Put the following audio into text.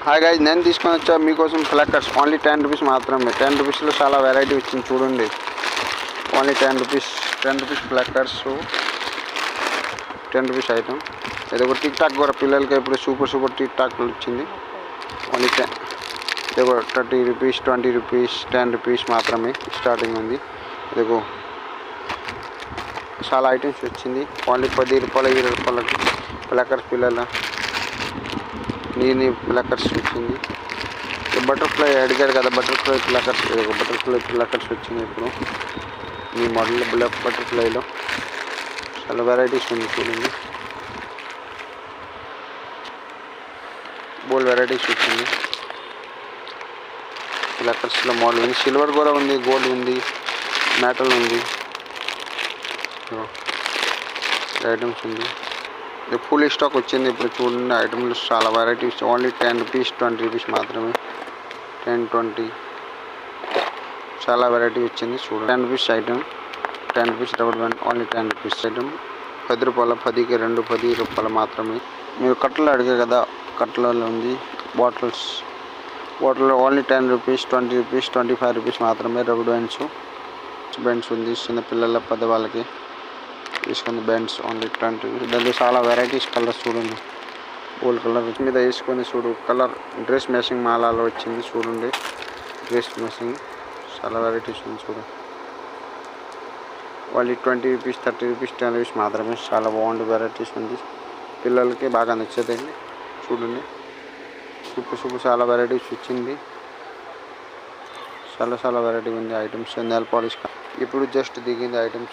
Hi guys, నేను తీసుకొని వచ్చా మీకోసం ఫ్లక్కర్స్. ఓన్లీ 10 రూపీస్ మాత్రమే. 10 రూపీస్లో చాలా వెరైటీ వచ్చింది చూడండి. Only 10 rupees. 10 రూపీస్ ఫ్లక్కర్స్, 10 రూపీస్ ఐటమ్. ఇది ఒక టిక్ టాక్ కూడా పిల్లలకి ఇప్పుడు సూపర్ టిక్ టాక్ వచ్చింది. ఓన్లీ 10. ఇది ఒక 30 రూపీస్, 20 రూపీస్, 10 రూపీస్ మాత్రమే స్టార్టింగ్ ఉంది. ఇదిగో చాలా ఐటమ్స్ వచ్చింది. ఓన్లీ 10 రూపాయలు, 20 రూపాయలకి ఫ్లక్కర్స్ పిల్లల నీ ప్లక్కర్స్ వచ్చింది. బటర్ఫ్లై అడిగారు కదా, బటర్ఫ్లై ప్లక్కర్స్. బటర్ఫ్లై ప్లక్కర్స్ వచ్చింది ఇప్పుడు ఈ మోడల్. బటర్ఫ్లైలో చాలా వెరైటీస్ ఉంది చూడండి. బోల్డ్ వెరైటీస్ వచ్చింది ప్లక్కర్స్లో. మోడల్ ఉంది, సిల్వర్ కూడా ఉంది, గోల్డ్ ఉంది, మెటల్ ఉంది, ఐటమ్స్ ఉంది. ఇది ఫుల్ స్టాక్ వచ్చింది ఇప్పుడు చూడండి. ఐటమ్స్ చాలా వెరైటీస్. ఓన్లీ 10 రూపీస్, 20 రూపీస్ మాత్రమే. 10, 20 చాలా వెరైటీ వచ్చింది చూడండి. 10 rupees item, 10 rupees rubber band. Only 10 rupees item. 10 రూపాయల, 10కి 2, 10 రూపాయలు మాత్రమే. మీరు కట్టలు అడిగారు కదా, కట్టలలో ఉంది. Bottle only 10 rupees, 20 rupees, 25 rupees మాత్రమే. రబ్బర్ బెండ్స్ ఉంది చిన్నపిల్లల, పెద్దవాళ్ళకి తీసుకుంది. Bends only 20 rupees. దాంట్లో చాలా వెరైటీస్ కలర్స్ చూడండి. గోల్డ్ కలర్ మీద వేసుకొని చూడు. కలర్ డ్రెస్ మ్యాచింగ్ మాలాలో వచ్చింది చూడండి. డ్రెస్ మ్యాచింగ్ చాలా వెరైటీస్ ఉంది చూడండి. ఓన్లీ 20 రూపీస్, 30 రూపీస్, 10 రూపీస్ మాత్రమే. చాలా బాగుంది, వెరైటీస్ ఉంది. పిల్లలకి బాగా నచ్చేదండి చూడండి. సూపర్ చాలా వెరైటీస్ వచ్చింది. చాలా వెరైటీ ఉంది ఐటమ్స్. నెయిల్ పాలిష్ ఇప్పుడు జస్ట్ దిగింది ఐటమ్స్.